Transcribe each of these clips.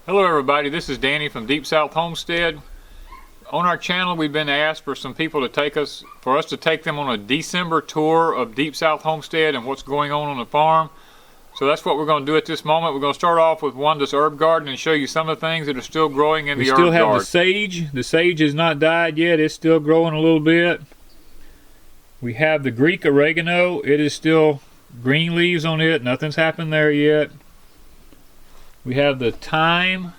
Hello everybody, this is Danny from Deep South Homestead. On our channel we've been asked for some people to take us them on a December tour of Deep South Homestead and what's going on the farm. So that's what we're going to do at this moment. We're going to start off with Wanda's herb garden and show you some of the things that are still growing in the herb garden. We still have the sage. The sage has not died yet. It's still growing a little bit. We have the Greek oregano. It is still green leaves on it. Nothing's happened there yet. We have the thyme.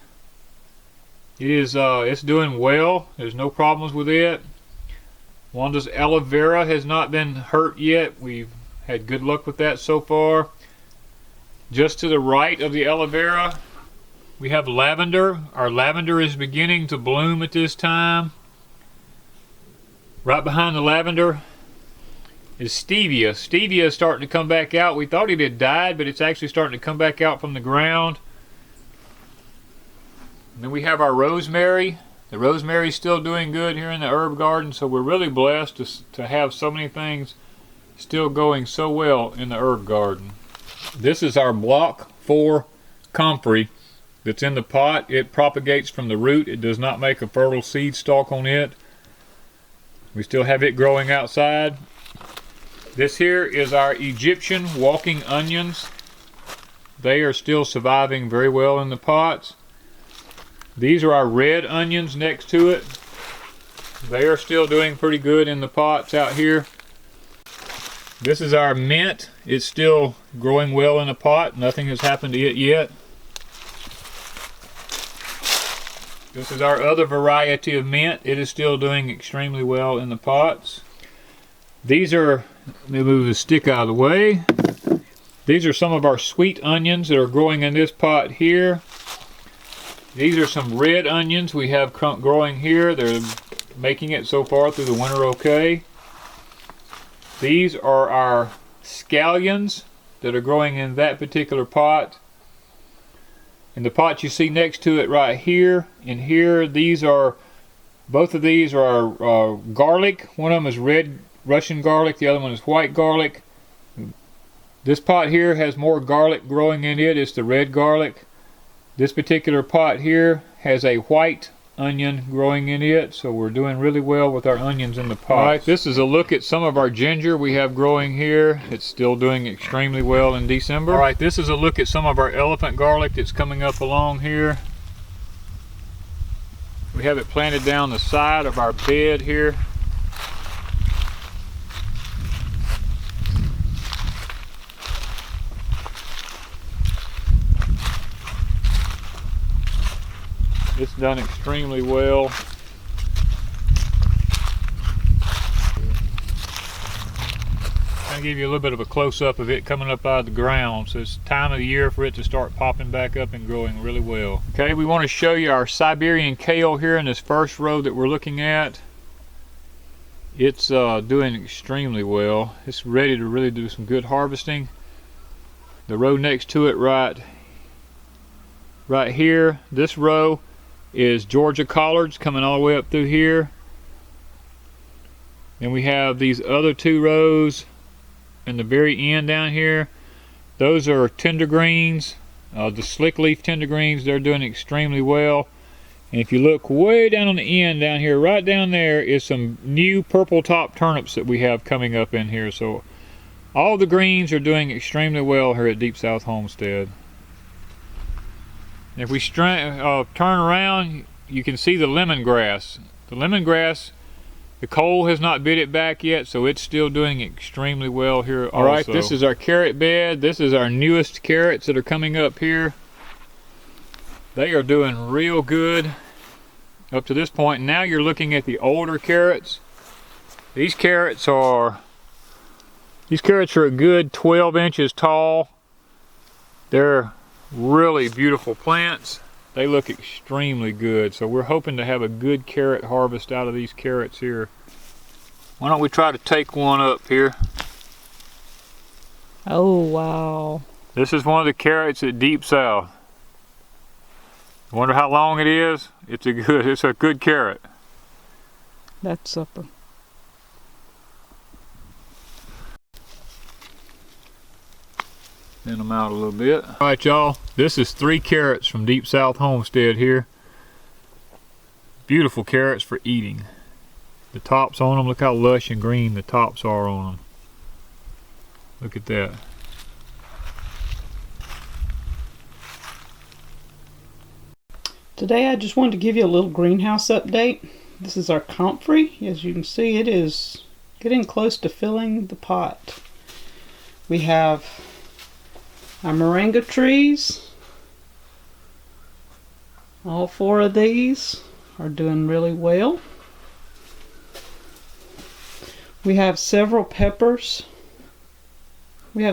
It's doing well. There's no problems with it. Wanda's aloe vera has not been hurt yet. We've had good luck with that so far. Just to the right of the aloe vera, we have lavender. Our lavender is beginning to bloom at this time. Right behind the lavender is stevia. Stevia is starting to come back out. We thought it had died, but it's actually starting to come back out from the ground. And then we have our rosemary. The rosemary is still doing good here in the herb garden, so we're really blessed to have so many things still going so well in the herb garden. This is our block 4 comfrey that's in the pot. It propagates from the root. It does not make a fertile seed stalk on it. We still have it growing outside. This here is our Egyptian walking onions. They are still surviving very well in the pots. These are our red onions next to it. They are still doing pretty good in the pots out here. This is our mint. It's still growing well in the pot. Nothing has happened to it yet. This is our other variety of mint. It is still doing extremely well in the pots. These are, let me move the stick out of the way. These are some of our sweet onions that are growing in this pot here. These are some red onions we have growing here. They're making it so far through the winter okay. These are our scallions that are growing in that particular pot. In the pot you see next to it right here and here, both of these are our garlic. One of them is red Russian garlic, the other one is white garlic. This pot here has more garlic growing in it. It's the red garlic. This particular pot here has a white onion growing in it, so we're doing really well with our onions in the pot. Alright, this is a look at some of our ginger we have growing here. It's still doing extremely well in December. Alright, this is a look at some of our elephant garlic that's coming up along here. We have it planted down the side of our bed here. It's done extremely well. I'll give you a little bit of a close-up of it coming up out of the ground. So it's time of the year for it to start popping back up and growing really well. Okay, we want to show you our Siberian Kale here in this first row that we're looking at. It's doing extremely well. It's ready to really do some good harvesting. The row next to it right here, this row is Georgia collards coming all the way up through here. And we have these other 2 rows in the very end down here. Those are tender greens, the slick leaf tender greens. They're doing extremely well. And if you look way down on the end down here, right down there is some new purple top turnips that we have coming up in here. So all the greens are doing extremely well here at Deep South Homestead. If we turn around, you can see the lemongrass. The lemongrass, the coal has not bit it back yet, so it's still doing extremely well here. Alright, this is our carrot bed. This is our newest carrots that are coming up here. They are doing real good up to this point. Now you're looking at the older carrots. These carrots are a good 12 inches tall. They're really beautiful plants. They look extremely good, so we're hoping to have a good carrot harvest out of these carrots here. Why don't we try to take one up here? Oh wow, this is one of the carrots at Deep South. Wonder how long it is. It's a good carrot. That's supper. Thin them out a little bit. All right, y'all. This is 3 carrots from Deep South Homestead here. Beautiful carrots for eating. The tops on them, look how lush and green the tops are on them. Look at that. Today I just wanted to give you a little greenhouse update. This is our comfrey. As you can see, it is getting close to filling the pot. We have our moringa trees. All 4 of these are doing really well. We have several peppers. I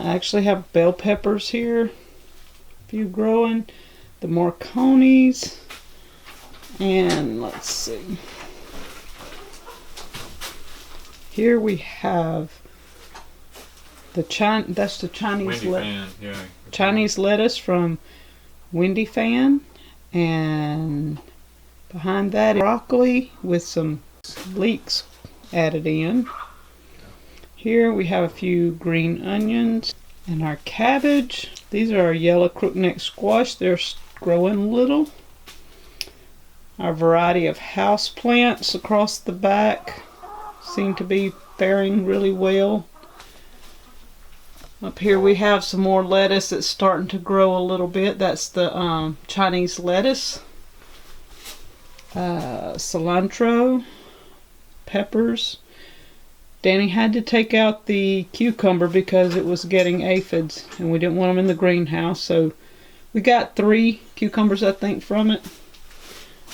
actually have bell peppers here. A few growing. The morconis. And let's see. Here we have that's the Chinese Chinese lettuce from Windy Fan, and behind that is broccoli with some leeks added in. Here we have a few green onions and our cabbage. These are our yellow crookneck squash. They're growing little. Our variety of house plants across the back seem to be faring really well. Up here we have some more lettuce that's starting to grow a little bit. That's the Chinese lettuce. Cilantro, peppers. Danny had to take out the cucumber because it was getting aphids and we didn't want them in the greenhouse, so we got 3 cucumbers I think from it.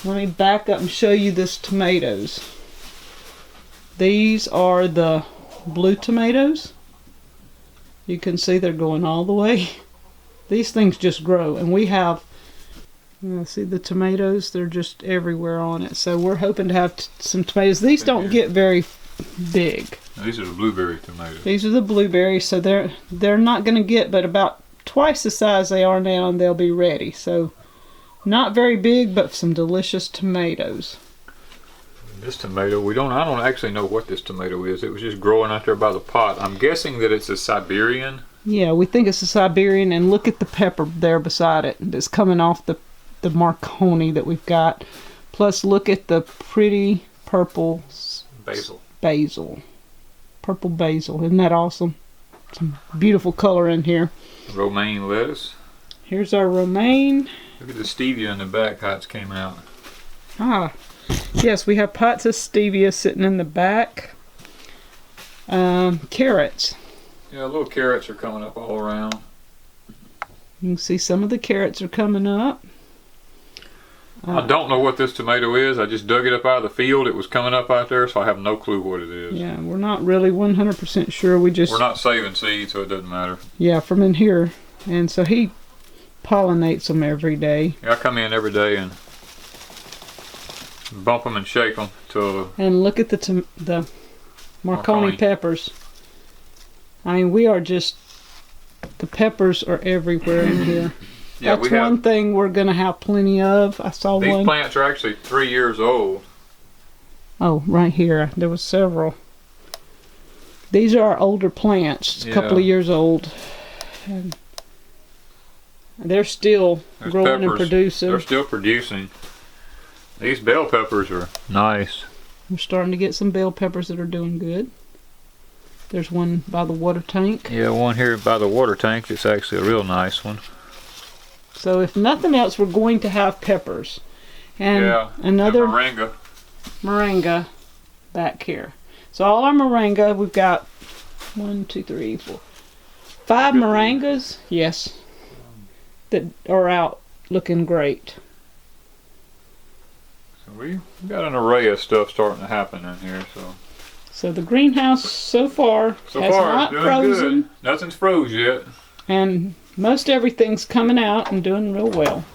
Let me back up and show you this tomatoes. These are the blue tomatoes. You can see they're going all the way. These things just grow, and we have, see the tomatoes, they're just everywhere on it. So we're hoping to have some tomatoes. These don't get very big. These are the blueberry tomatoes. These are the blueberries, so they're not going to get but about twice the size they are now, and they'll be ready. So not very big, but some delicious tomatoes. This tomato, I don't actually know what this tomato is. It was just growing out there by the pot. I'm guessing that it's a Siberian. Yeah, we think it's a Siberian, and look at the pepper there beside it. That's coming off the marconi that we've got. Plus, look at the pretty purple basil. Purple basil. Isn't that awesome? Some beautiful color in here. Romaine lettuce. Here's our romaine. Look at the stevia in the back, how it's came out. Yes, we have pots of stevia sitting in the back. Carrots. Yeah, little carrots are coming up all around. You can see some of the carrots are coming up. I don't know what this tomato is. I just dug it up out of the field. It was coming up out there, so I have no clue what it is. Yeah, we're not really 100% sure. We're not saving seeds, so it doesn't matter. Yeah, from in here. And so he pollinates them every day. Yeah, I come in every day and bump them and shake them and look at the marconi peppers. I mean, the peppers are everywhere in here. Yeah, that's one thing we're going to have plenty of. I saw one. These plants are actually 3 years old. Oh, right here. There was several. These are older plants, a couple of years old. And they're still growing and producing. They're still producing. These bell peppers are nice. We're starting to get some bell peppers that are doing good. There's one by the water tank. Yeah, one here by the water tank. It's actually a real nice one. So if nothing else, we're going to have peppers. And another moringa back here. So all our moringa, we've got 1, 2, 3, 4, 5 moringas, yes, that are out looking great. So we've got an array of stuff starting to happen in here. So the greenhouse so far has not frozen. Good. Nothing's froze yet. And most everything's coming out and doing real well.